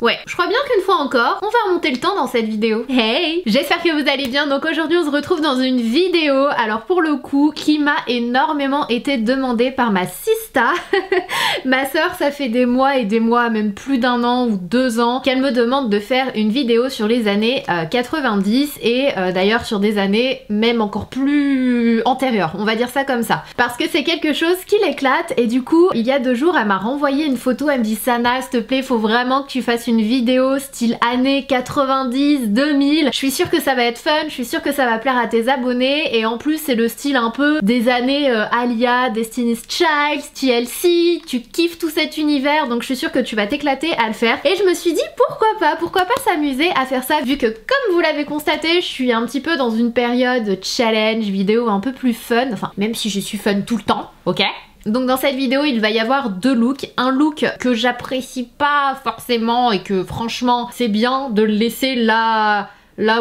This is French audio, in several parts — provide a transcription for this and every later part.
Ouais, je crois bien qu'une fois encore, on va remonter le temps dans cette vidéo. Hey! J'espère que vous allez bien, donc aujourd'hui on se retrouve dans une vidéo, alors pour le coup, qui m'a énormément été demandée par ma sista. Ma soeur, ça fait des mois et des mois, même plus d'un an ou 2 ans, qu'elle me demande de faire une vidéo sur les années 90 et d'ailleurs sur des années même encore plus antérieures, on va dire ça comme ça. Parce que c'est quelque chose qui l'éclate et du coup, il y a 2 jours, elle m'a renvoyé une photo, elle me dit Sana, s'il te plaît, faut vraiment que tu fasses une vidéo style années 90, 2000. Je suis sûre que ça va être fun, je suis sûre que ça va plaire à tes abonnés et en plus c'est le style un peu des années Alia, Destiny's Child, TLC, tu kiffes tout cet univers donc je suis sûre que tu vas t'éclater à le faire. Et je me suis dit pourquoi pas s'amuser à faire ça vu que comme vous l'avez constaté, je suis un petit peu dans une période challenge vidéo un peu plus fun, enfin même si je suis fun tout le temps, ok? Donc dans cette vidéo il va y avoir 2 looks, un look que j'apprécie pas forcément et que franchement c'est bien de le laisser là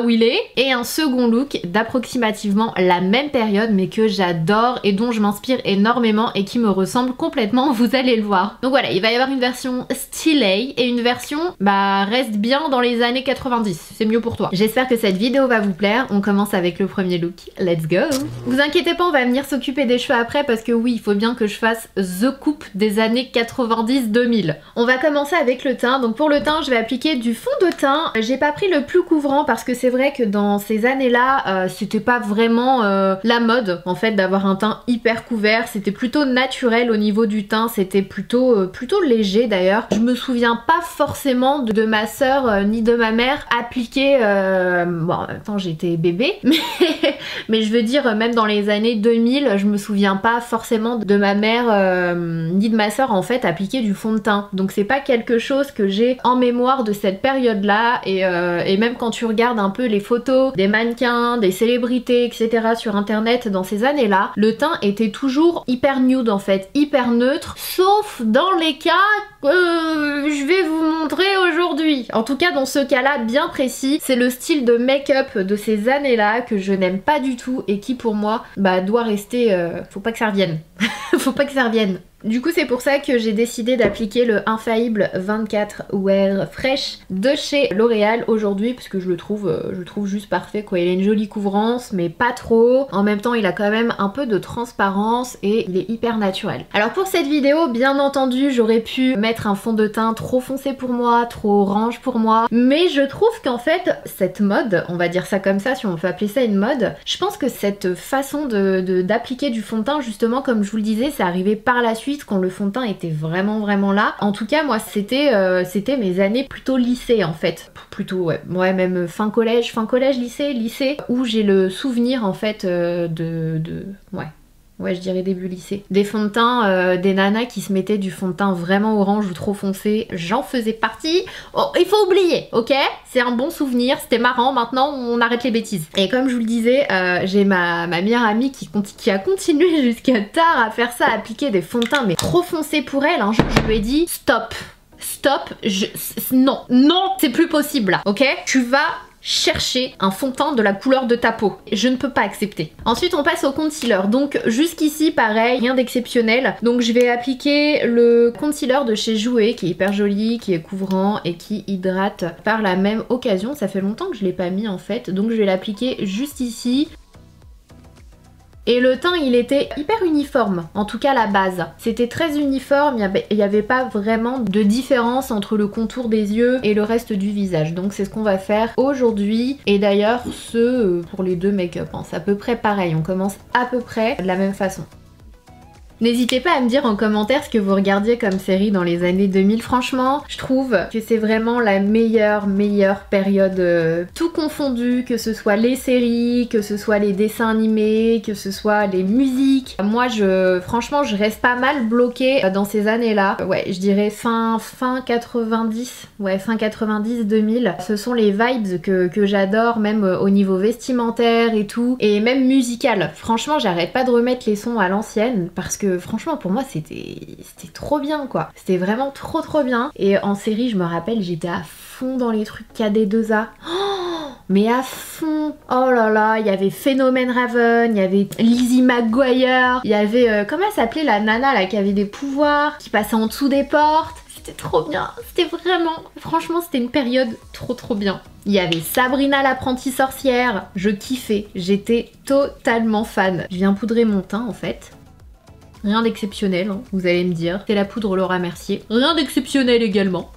où il est, et un second look d'approximativement la même période mais que j'adore et dont je m'inspire énormément et qui me ressemble complètement, vous allez le voir. Donc voilà, il va y avoir une version stylée et une version reste bien dans les années 90, c'est mieux pour toi. J'espère que cette vidéo va vous plaire, on commence avec le premier look, let's go. Vous inquiétez pas, on va venir s'occuper des cheveux après parce que oui, il faut bien que je fasse the coupe des années 90-2000. On va commencer avec le teint, donc pour le teint je vais appliquer du fond de teint, j'ai pas pris le plus couvrant parce que c'est vrai que dans ces années-là, c'était pas vraiment la mode en fait d'avoir un teint hyper couvert, c'était plutôt naturel au niveau du teint, c'était plutôt léger d'ailleurs. Je me souviens pas forcément de ma soeur ni de ma mère appliquer, bon en même temps j'étais bébé, mais je veux dire même dans les années 2000, je me souviens pas forcément de ma mère ni de ma soeur en fait appliquer du fond de teint. Donc c'est pas quelque chose que j'ai en mémoire de cette période-là et même quand tu regardes un peu les photos des mannequins, des célébrités, etc. sur internet dans ces années-là, le teint était toujours hyper nude en fait, hyper neutre, sauf dans les cas que je vais vous montrer aujourd'hui. En tout cas dans ce cas-là bien précis, c'est le style de make-up de ces années-là que je n'aime pas du tout et qui pour moi doit rester, faut pas que ça revienne. Faut pas que ça revienne. Du coup c'est pour ça que j'ai décidé d'appliquer le infaillible 24 Wear Fresh de chez L'Oréal aujourd'hui parce que je le trouve juste parfait quoi. Il a une jolie couvrance mais pas trop. En même temps il a quand même un peu de transparence et il est hyper naturel. Alors pour cette vidéo bien entendu j'aurais pu mettre un fond de teint trop foncé pour moi, trop orange pour moi, mais je trouve qu'en fait cette mode, on va dire ça comme ça si on peut appeler ça une mode, je pense que cette façon d'appliquer du fond de teint justement comme je vous le disais c'est arrivé par la suite quand le fond de teint était vraiment là. En tout cas moi c'était mes années plutôt lycée en fait. Plutôt ouais même fin collège lycée où j'ai le souvenir en fait ouais je dirais début lycée. Des fonds de teint, des nanas qui se mettaient du fond de teint vraiment orange ou trop foncé, j'en faisais partie. Oh, il faut oublier, ok? C'est un bon souvenir, c'était marrant, maintenant on arrête les bêtises. Et comme je vous le disais, j'ai ma meilleure amie qui a continué jusqu'à tard à faire ça, à appliquer des fonds de teint mais trop foncés pour elle. Un jour je lui ai dit stop, non, c'est plus possible là, ok? Tu vas chercher un fond de teint de la couleur de ta peau. Je ne peux pas accepter. Ensuite on passe au concealer. Donc jusqu'ici pareil, rien d'exceptionnel. Donc je vais appliquer le concealer de chez Jouer qui est hyper joli, qui est couvrant et qui hydrate par la même occasion. Ça fait longtemps que je l'ai pas mis en fait. Donc je vais l'appliquer juste ici. Et le teint il était hyper uniforme, en tout cas la base. C'était très uniforme, il n'y avait pas vraiment de différence entre le contour des yeux et le reste du visage. Donc c'est ce qu'on va faire aujourd'hui. Et d'ailleurs pour les 2 make-up, hein, c'est à peu près pareil, on commence à peu près de la même façon. N'hésitez pas à me dire en commentaire ce que vous regardiez comme série dans les années 2000. Franchement, je trouve que c'est vraiment la meilleure période, tout confondu, que ce soit les séries, que ce soit les dessins animés, que ce soit les musiques. Moi, franchement, je reste pas mal bloquée dans ces années-là. Ouais, je dirais fin 90, ouais, fin 90-2000. Ce sont les vibes que j'adore, même au niveau vestimentaire et tout, et même musical. Franchement, j'arrête pas de remettre les sons à l'ancienne parce que franchement pour moi c'était trop bien quoi. C'était vraiment trop bien. Et en série je me rappelle j'étais à fond dans les trucs KD2A. Oh, mais à fond. Oh là là, il y avait Phénomène Raven, il y avait Lizzie McGuire, il y avait comment elle s'appelait la nana là qui avait des pouvoirs, qui passait en dessous des portes. c'était trop bien. C'était vraiment, franchement, c'était une période trop bien. Il y avait Sabrina l'apprentie sorcière, je kiffais, j'étais totalement fan. Je viens poudrer mon teint en fait. Rien d'exceptionnel, hein, vous allez me dire. C'est la poudre Laura Mercier. Rien d'exceptionnel également.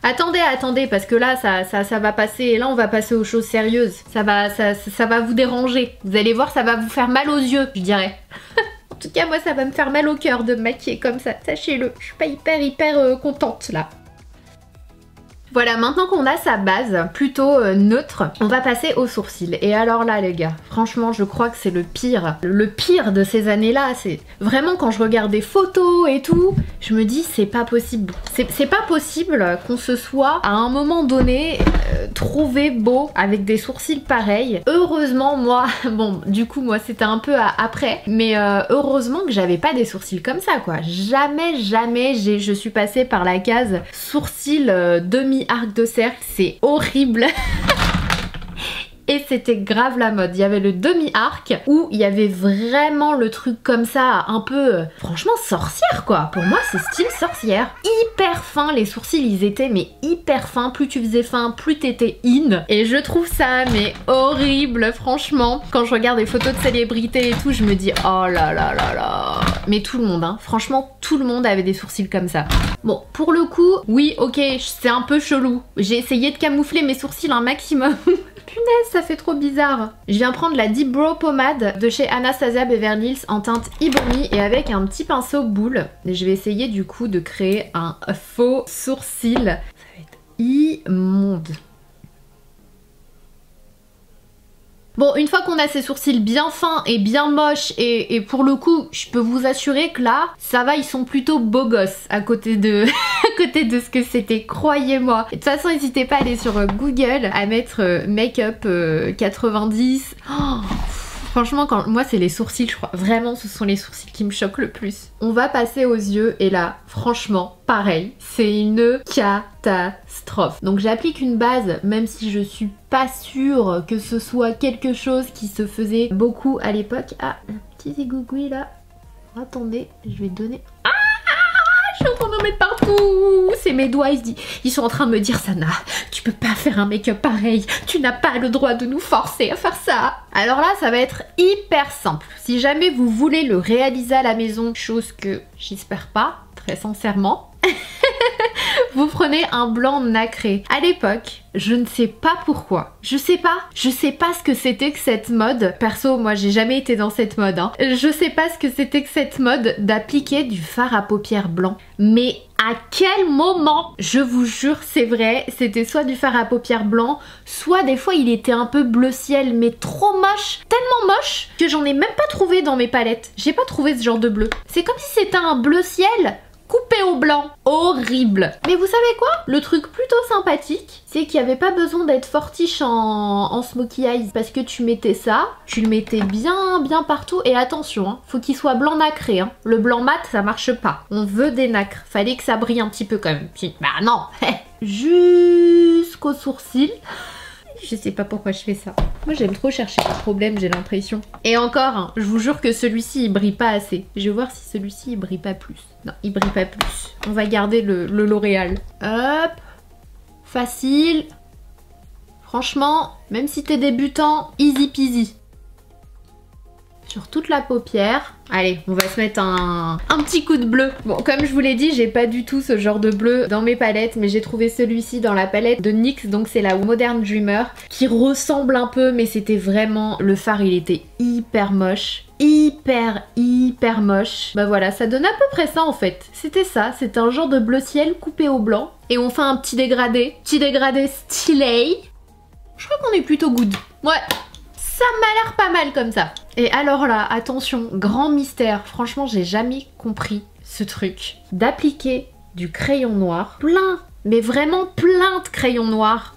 Attendez, parce que là, ça va passer. Là, on va passer aux choses sérieuses. Ça va vous déranger. Vous allez voir, ça va vous faire mal aux yeux, je dirais. En tout cas, moi, ça va me faire mal au cœur de me maquiller comme ça. Sachez-le, je suis pas hyper contente, là. Voilà, maintenant qu'on a sa base plutôt neutre, on va passer aux sourcils. Et alors là, les gars, franchement, je crois que c'est le pire. Le pire de ces années-là, c'est vraiment quand je regarde des photos et tout, je me dis, c'est pas possible. C'est pas possible qu'on se soit, à un moment donné, trouvé beau avec des sourcils pareils. Heureusement, moi, bon, du coup, moi, c'était un peu après, mais heureusement que j'avais pas des sourcils comme ça, quoi. Jamais je suis passée par la case sourcils demi-arc de cercle, c'est horrible. Et c'était grave la mode. Il y avait le demi-arc où il y avait vraiment le truc comme ça, un peu, franchement, sorcière quoi. Pour moi, c'est style sorcière. Hyper fin, les sourcils, ils étaient mais hyper fins. Plus tu faisais fin, plus t'étais in. Et je trouve ça mais horrible, franchement. Quand je regarde des photos de célébrités et tout, je me dis, oh là là là là. Mais tout le monde, hein. Franchement, tout le monde avait des sourcils comme ça. Bon, pour le coup, oui, ok, c'est un peu chelou. J'ai essayé de camoufler mes sourcils un maximum. Punaise, ça fait trop bizarre. Je viens prendre la Deep Brow Pommade de chez Anastasia Beverly Hills en teinte Ebony et avec un petit pinceau boule. Et je vais essayer du coup de créer un faux sourcil. Ça va être immonde. Bon, une fois qu'on a ces sourcils bien fins et bien moches, et pour le coup, je peux vous assurer que là, ça va, ils sont plutôt beaux gosses à côté de, à côté de ce que c'était, croyez-moi. De toute façon, n'hésitez pas à aller sur Google, à mettre make-up 90. Oh, franchement, moi, c'est les sourcils, je crois. Vraiment, ce sont les sourcils qui me choquent le plus. On va passer aux yeux, et là, franchement, pareil, c'est une catastrophe. Donc j'applique une base, même si je suis pas sûre que ce soit quelque chose qui se faisait beaucoup à l'époque. Ah, un petit zigougoui là. Attendez, je vais donner... Ah, je suis en train d'en mettre partout. C'est mes doigts, ils sont en train de me dire, Sana, tu peux pas faire un make-up pareil. Tu n'as pas le droit de nous forcer à faire ça. Alors là, ça va être hyper simple. Si jamais vous voulez le réaliser à la maison, chose que j'espère pas, très sincèrement, vous prenez un blanc nacré. À l'époque, je ne sais pas pourquoi. Je sais pas ce que c'était que cette mode. Perso, moi j'ai jamais été dans cette mode, hein. Je sais pas ce que c'était que cette mode d'appliquer du fard à paupières blanc. Mais à quel moment, je vous jure, c'est vrai, c'était soit du fard à paupières blanc, soit des fois il était un peu bleu ciel, mais trop moche, tellement moche que j'en ai même pas trouvé dans mes palettes. J'ai pas trouvé ce genre de bleu. C'est comme si c'était un bleu ciel coupé au blanc. Horrible. Mais vous savez quoi? Le truc plutôt sympathique, c'est qu'il n'y avait pas besoin d'être fortiche en smokey eyes, parce que tu mettais ça, tu le mettais bien partout, et attention, hein, faut qu'il soit blanc nacré, hein. Le blanc mat, ça marche pas. On veut des nacres. Fallait que ça brille un petit peu quand même. Bah non. Jusqu'aux sourcils. Je sais pas pourquoi je fais ça. Moi j'aime trop chercher les problèmes, j'ai l'impression. Et encore, hein, je vous jure que celui-ci il brille pas assez. Je vais voir si celui-ci il brille pas plus. Non, il brille pas plus. On va garder le L'Oréal. Hop. Facile. Franchement, même si t'es débutant, easy peasy. Sur toute la paupière. Allez, on va se mettre un petit coup de bleu. Bon, comme je vous l'ai dit, j'ai pas du tout ce genre de bleu dans mes palettes, mais j'ai trouvé celui-ci dans la palette de NYX, donc c'est la Modern Dreamer, qui ressemble un peu, mais c'était vraiment... Le fard, il était hyper moche. Hyper moche. Bah voilà, ça donne à peu près ça en fait. C'était ça, c'était un genre de bleu ciel coupé au blanc. Et on fait un petit dégradé stylé. Je crois qu'on est plutôt good. Ouais. Ça m'a l'air pas mal comme ça. Et alors là, attention, grand mystère. Franchement, j'ai jamais compris ce truc. D'appliquer du crayon noir. Plein, mais vraiment plein de crayons noirs.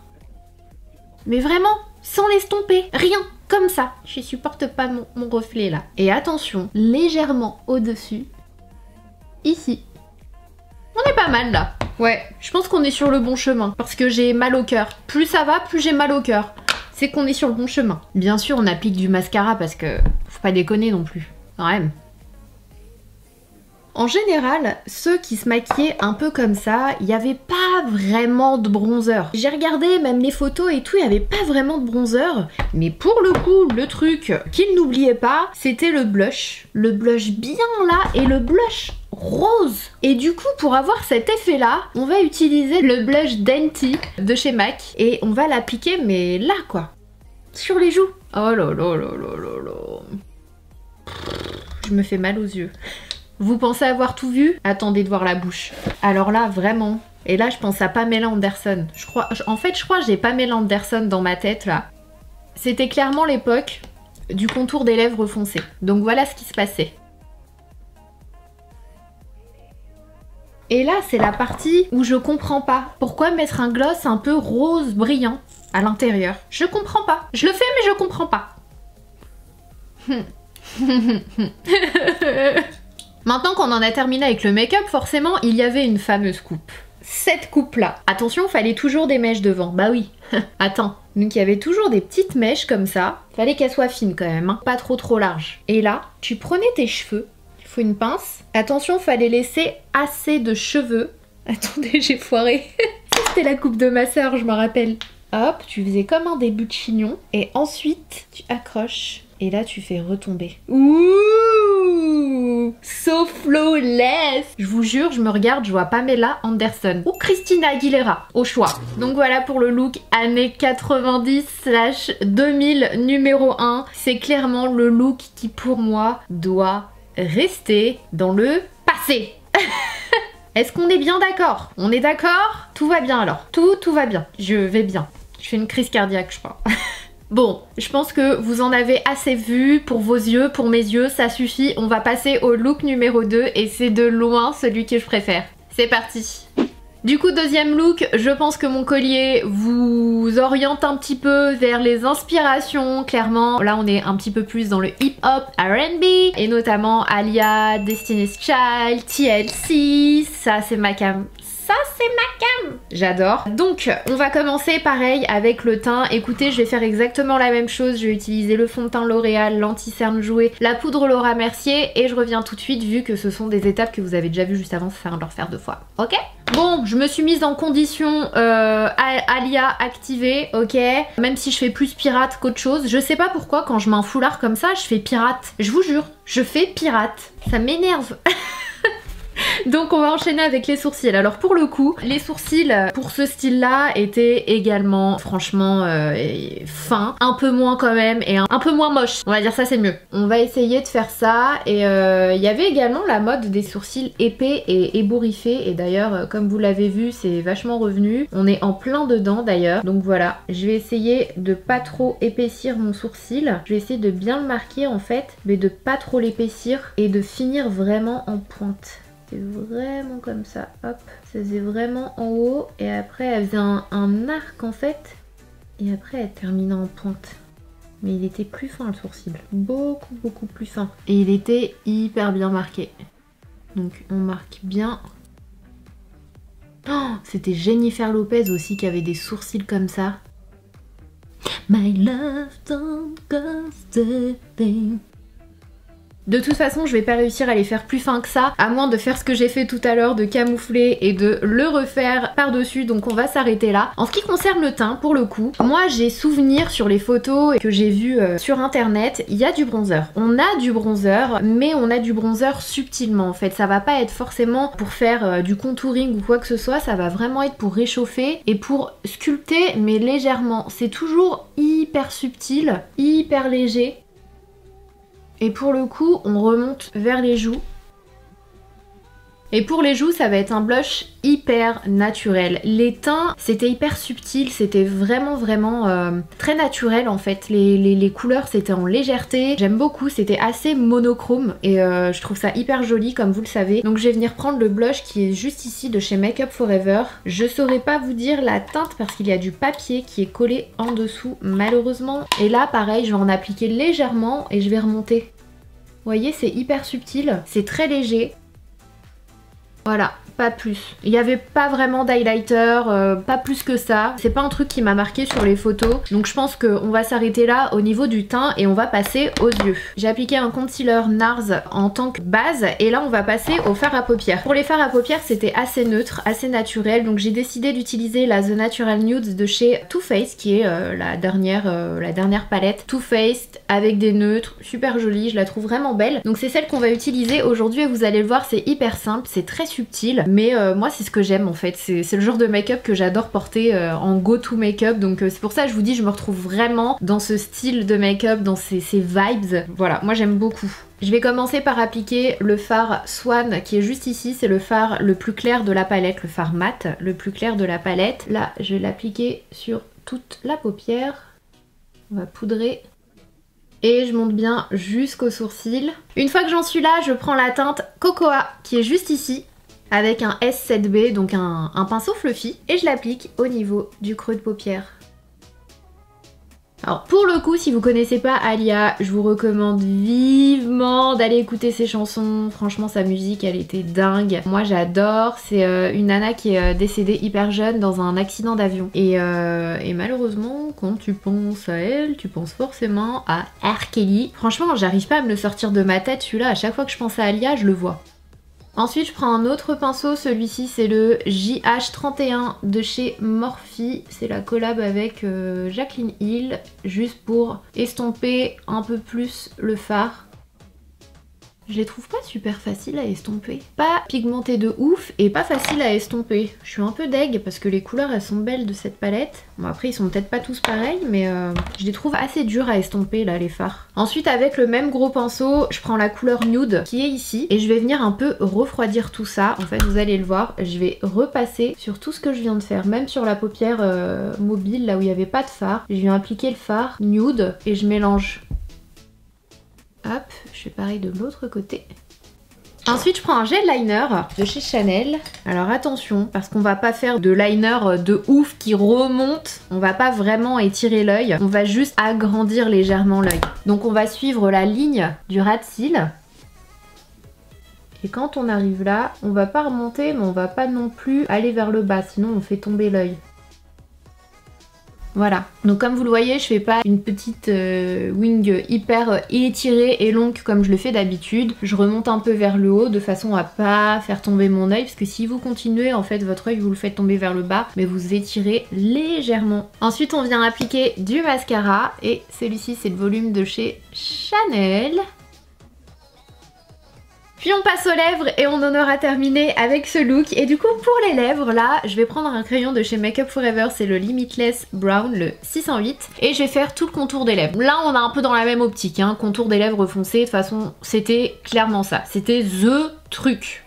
Mais vraiment, sans l'estomper. Rien, comme ça. Je supporte pas mon reflet là. Et attention, légèrement au-dessus. Ici. On est pas mal là. Ouais, je pense qu'on est sur le bon chemin. Parce que j'ai mal au cœur. Plus ça va, plus j'ai mal au cœur. C'est qu'on est sur le bon chemin. Bien sûr, on applique du mascara parce que faut pas déconner non plus. Quand même. En général, ceux qui se maquillaient un peu comme ça, il n'y avait pas vraiment de bronzer. J'ai regardé même les photos et tout, il n'y avait pas vraiment de bronzer. Mais pour le coup, le truc qu'il n'oubliait pas, c'était le blush. Le blush bien là et le blush rose. Et du coup, pour avoir cet effet là, on va utiliser le blush Dainty de chez MAC et on va l'appliquer mais là quoi, sur les joues. Oh là là là là là là. Je me fais mal aux yeux. Vous pensez avoir tout vu? Attendez de voir la bouche. Alors là, vraiment. Et là, je pense à Pamela Anderson. En fait, je crois que j'ai Pamela Anderson dans ma tête, là. C'était clairement l'époque du contour des lèvres foncé. Donc voilà ce qui se passait. Et là, c'est la partie où je comprends pas. Pourquoi mettre un gloss un peu rose brillant à l'intérieur? Je comprends pas. Je le fais, mais je comprends pas. Maintenant qu'on en a terminé avec le make-up, forcément, il y avait une fameuse coupe. Cette coupe-là. Attention, fallait toujours des mèches devant. Bah oui. Attends. Donc il y avait toujours des petites mèches comme ça. Fallait qu'elles soient fines quand même, hein. Pas trop larges. Et là, tu prenais tes cheveux. Il faut une pince. Attention, fallait laisser assez de cheveux. Attendez, j'ai foiré. C'était la coupe de ma sœur, je me rappelle. Hop, tu faisais comme un début de chignon. Et ensuite, tu accroches. Et là, tu fais retomber. Ouh, so flawless. Je vous jure, je me regarde, je vois Pamela Anderson ou Christina Aguilera, au choix. Donc voilà pour le look années 90/2000 numéro 1. C'est clairement le look qui, pour moi, doit rester dans le passé. Est-ce qu'on est bien d'accord? On est d'accord? Tout va bien alors. Tout va bien. Je vais bien. Je fais une crise cardiaque, je crois. Bon, je pense que vous en avez assez vu pour vos yeux, pour mes yeux, ça suffit. On va passer au look numéro 2 et c'est de loin celui que je préfère. C'est parti. Du coup, deuxième look, je pense que mon collier vous oriente un petit peu vers les inspirations, clairement. Là, on est un petit peu plus dans le hip-hop, R&B, et notamment Alia, Destiny's Child, TLC, ça c'est ma cam. Ça c'est ma cam. J'adore. Donc on va commencer pareil avec le teint. Écoutez, je vais faire exactement la même chose. Je vais utiliser le fond de teint L'Oréal, l'anti-cerne joué, la poudre Laura Mercier et je reviens tout de suite vu que ce sont des étapes que vous avez déjà vues juste avant, ça sert à rien de le refaire deux fois. Ok? Bon, je me suis mise en condition Alia activée, ok? Même si je fais plus pirate qu'autre chose. Je sais pas pourquoi quand je mets un foulard comme ça, je fais pirate. Je vous jure, je fais pirate. Ça m'énerve. Donc on va enchaîner avec les sourcils. Alors pour le coup, les sourcils pour ce style là étaient également franchement fins, un peu moins quand même et un peu moins moche. On va dire ça, c'est mieux. On va essayer de faire ça et il y avait également la mode des sourcils épais et ébouriffés et d'ailleurs comme vous l'avez vu c'est vachement revenu. On est en plein dedans d'ailleurs. Donc voilà, je vais essayer de pas trop épaissir mon sourcil. Je vais essayer de bien le marquer en fait, mais de pas trop l'épaissir et de finir vraiment en pointe. C'est vraiment comme ça, hop, ça faisait vraiment en haut et après elle faisait un arc en fait et après elle terminait en pointe. Mais il était plus fin le sourcil, beaucoup plus fin et il était hyper bien marqué. Donc on marque bien. Oh, c'était Jennifer Lopez aussi qui avait des sourcils comme ça. My love don't cost a thing. De toute façon, je vais pas réussir à les faire plus fins que ça, à moins de faire ce que j'ai fait tout à l'heure, de camoufler et de le refaire par-dessus, donc on va s'arrêter là. En ce qui concerne le teint, pour le coup, moi j'ai souvenir sur les photos que j'ai vues sur internet, il y a du bronzer. On a du bronzer, mais on a du bronzer subtilement en fait. Ça va pas être forcément pour faire du contouring ou quoi que ce soit, ça va vraiment être pour réchauffer et pour sculpter, mais légèrement. C'est toujours hyper subtil, hyper léger. Et pour le coup, on remonte vers les joues. Et pour les joues, ça va être un blush hyper naturel. Les teints, c'était hyper subtil, c'était vraiment très naturel en fait. Les couleurs, c'était en légèreté. J'aime beaucoup, c'était assez monochrome et je trouve ça hyper joli comme vous le savez. Donc je vais venir prendre le blush qui est juste ici de chez Make Up For Ever. Je saurais pas vous dire la teinte parce qu'il y a du papier qui est collé en dessous malheureusement. Et là pareil, je vais en appliquer légèrement et je vais remonter. Vous voyez, c'est hyper subtil, c'est très léger. Voilà, pas plus. Il n'y avait pas vraiment d'highlighter, pas plus que ça. C'est pas un truc qui m'a marqué sur les photos. Donc je pense qu'on va s'arrêter là au niveau du teint et on va passer aux yeux. J'ai appliqué un concealer NARS en tant que base et là on va passer au fard à paupières. Pour les fards à paupières c'était assez neutre, assez naturel, donc j'ai décidé d'utiliser la The Natural Nudes de chez Too Faced qui est la dernière palette Too Faced avec des neutres, super jolie, je la trouve vraiment belle. Donc c'est celle qu'on va utiliser aujourd'hui et vous allez le voir, c'est hyper simple, c'est très subtil, mais moi c'est ce que j'aime en fait, c'est le genre de make-up que j'adore porter en go-to make-up, donc c'est pour ça que je vous dis je me retrouve vraiment dans ce style de make-up, dans ces vibes, voilà, moi j'aime beaucoup. Je vais commencer par appliquer le fard Swan qui est juste ici, c'est le fard le plus clair de la palette, le fard mat le plus clair de la palette. Là je vais l'appliquer sur toute la paupière, on va poudrer et je monte bien jusqu'au sourcil. Une fois que j'en suis là, je prends la teinte Cocoa qui est juste ici avec un S7B, donc un pinceau fluffy, et je l'applique au niveau du creux de paupière. Alors pour le coup, si vous connaissez pas Aaliyah, je vous recommande vivement d'aller écouter ses chansons. Franchement, sa musique, elle était dingue. Moi, j'adore. C'est une nana qui est décédée hyper jeune dans un accident d'avion. Et malheureusement, quand tu penses à elle, tu penses forcément à R. Kelly. Franchement, j'arrive pas à me le sortir de ma tête. Celui-là, à chaque fois que je pense à Aaliyah, je le vois. Ensuite je prends un autre pinceau, celui-ci c'est le JH31 de chez Morphe, c'est la collab avec Jaclyn Hill, juste pour estomper un peu plus le fard. Je les trouve pas super faciles à estomper. Pas pigmenté de ouf et pas facile à estomper. Je suis un peu deg parce que les couleurs elles sont belles de cette palette. Bon après ils sont peut-être pas tous pareils mais je les trouve assez durs à estomper là les fards. Ensuite avec le même gros pinceau, je prends la couleur nude qui est ici et je vais venir un peu refroidir tout ça. En fait vous allez le voir, je vais repasser sur tout ce que je viens de faire, même sur la paupière mobile là où il n'y avait pas de fard. Je viens appliquer le fard nude et je mélange. Hop, je fais pareil de l'autre côté. Ensuite, je prends un gel liner de chez Chanel. Alors attention, parce qu'on va pas faire de liner de ouf qui remonte. On va pas vraiment étirer l'œil. On va juste agrandir légèrement l'œil. Donc on va suivre la ligne du ras de cils. Et quand on arrive là, on va pas remonter, mais on va pas non plus aller vers le bas. Sinon, on fait tomber l'œil. Voilà, donc comme vous le voyez, je fais pas une petite wing hyper étirée et longue comme je le fais d'habitude. Je remonte un peu vers le haut de façon à pas faire tomber mon œil, parce que si vous continuez, en fait, votre œil vous le faites tomber vers le bas, mais vous étirez légèrement. Ensuite, on vient appliquer du mascara, et celui-ci, c'est le volume de chez Chanel. Puis on passe aux lèvres et on en aura terminé avec ce look. Et du coup pour les lèvres là, je vais prendre un crayon de chez Make Up For Ever, c'est le Limitless Brown, le 608. Et je vais faire tout le contour des lèvres. Là on est un peu dans la même optique, hein, contour des lèvres foncé. De toute façon c'était clairement ça, c'était THE truc.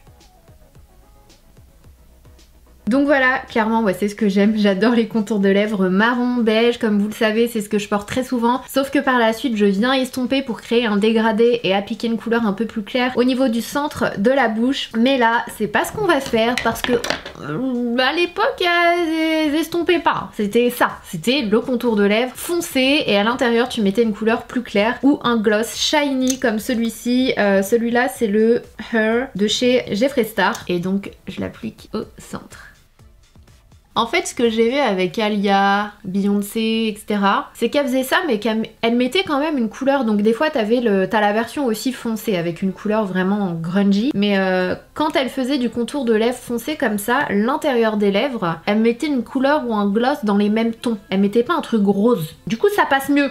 Donc voilà, clairement ouais, c'est ce que j'aime, j'adore les contours de lèvres marron, beige, comme vous le savez c'est ce que je porte très souvent, sauf que par la suite je viens estomper pour créer un dégradé et appliquer une couleur un peu plus claire au niveau du centre de la bouche, mais là c'est pas ce qu'on va faire parce que à l'époque elles estompaient pas, c'était ça, c'était le contour de lèvres foncé et à l'intérieur tu mettais une couleur plus claire ou un gloss shiny comme celui-ci, celui-là c'est le Her de chez Jeffree Star et donc je l'applique au centre. En fait, ce que j'ai vu avec Aaliyah, Beyoncé, etc., c'est qu'elle faisait ça, mais qu'elle mettait quand même une couleur. Donc des fois, t'as la version aussi foncée, avec une couleur vraiment grungy. Mais quand elle faisait du contour de lèvres foncé comme ça, l'intérieur des lèvres, elle mettait une couleur ou un gloss dans les mêmes tons. Elle mettait pas un truc rose. Du coup, ça passe mieux.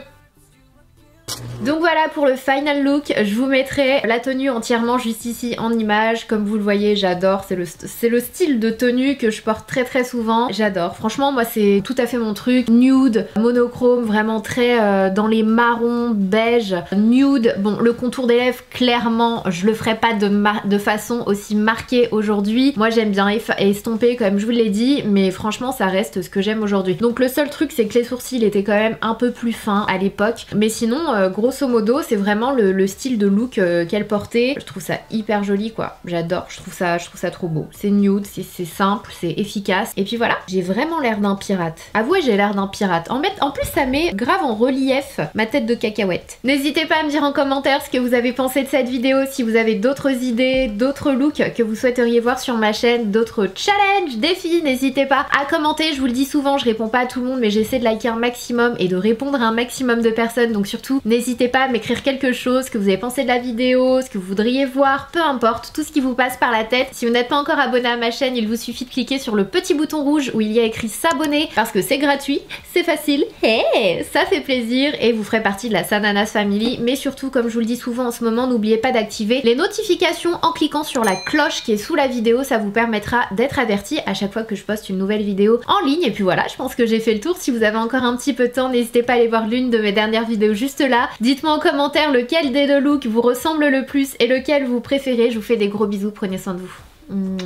Donc voilà pour le final look, je vous mettrai la tenue entièrement juste ici en image, comme vous le voyez j'adore, c'est le style de tenue que je porte très souvent, j'adore, franchement moi c'est tout à fait mon truc, nude, monochrome, vraiment très dans les marrons, beige, nude, bon le contour des lèvres clairement je le ferai pas de façon aussi marquée aujourd'hui, moi j'aime bien estomper comme je vous l'ai dit, mais franchement ça reste ce que j'aime aujourd'hui. Donc le seul truc c'est que les sourcils étaient quand même un peu plus fins à l'époque, mais sinon grosso modo c'est vraiment le style de look qu'elle portait. Je trouve ça hyper joli quoi, j'adore, je trouve ça trop beau. C'est nude, c'est simple, c'est efficace. Et puis voilà, j'ai vraiment l'air d'un pirate. Avouez, j'ai l'air d'un pirate. En plus ça met grave en relief ma tête de cacahuète. N'hésitez pas à me dire en commentaire ce que vous avez pensé de cette vidéo, si vous avez d'autres idées, d'autres looks que vous souhaiteriez voir sur ma chaîne, d'autres challenges, défis, n'hésitez pas à commenter. Je vous le dis souvent, je réponds pas à tout le monde mais j'essaie de liker un maximum et de répondre à un maximum de personnes, donc surtout n'hésitez pas à m'écrire quelque chose, ce que vous avez pensé de la vidéo, ce que vous voudriez voir, peu importe, tout ce qui vous passe par la tête. Si vous n'êtes pas encore abonné à ma chaîne, il vous suffit de cliquer sur le petit bouton rouge où il y a écrit s'abonner parce que c'est gratuit, c'est facile, hey, ça fait plaisir et vous ferez partie de la Sananas Family. Mais surtout, comme je vous le dis souvent en ce moment, n'oubliez pas d'activer les notifications en cliquant sur la cloche qui est sous la vidéo, ça vous permettra d'être averti à chaque fois que je poste une nouvelle vidéo en ligne. Et puis voilà, je pense que j'ai fait le tour. Si vous avez encore un petit peu de temps, n'hésitez pas à aller voir l'une de mes dernières vidéos juste là. Dites-moi en commentaire lequel des deux looks vous ressemble le plus et lequel vous préférez. Je vous fais des gros bisous, prenez soin de vous.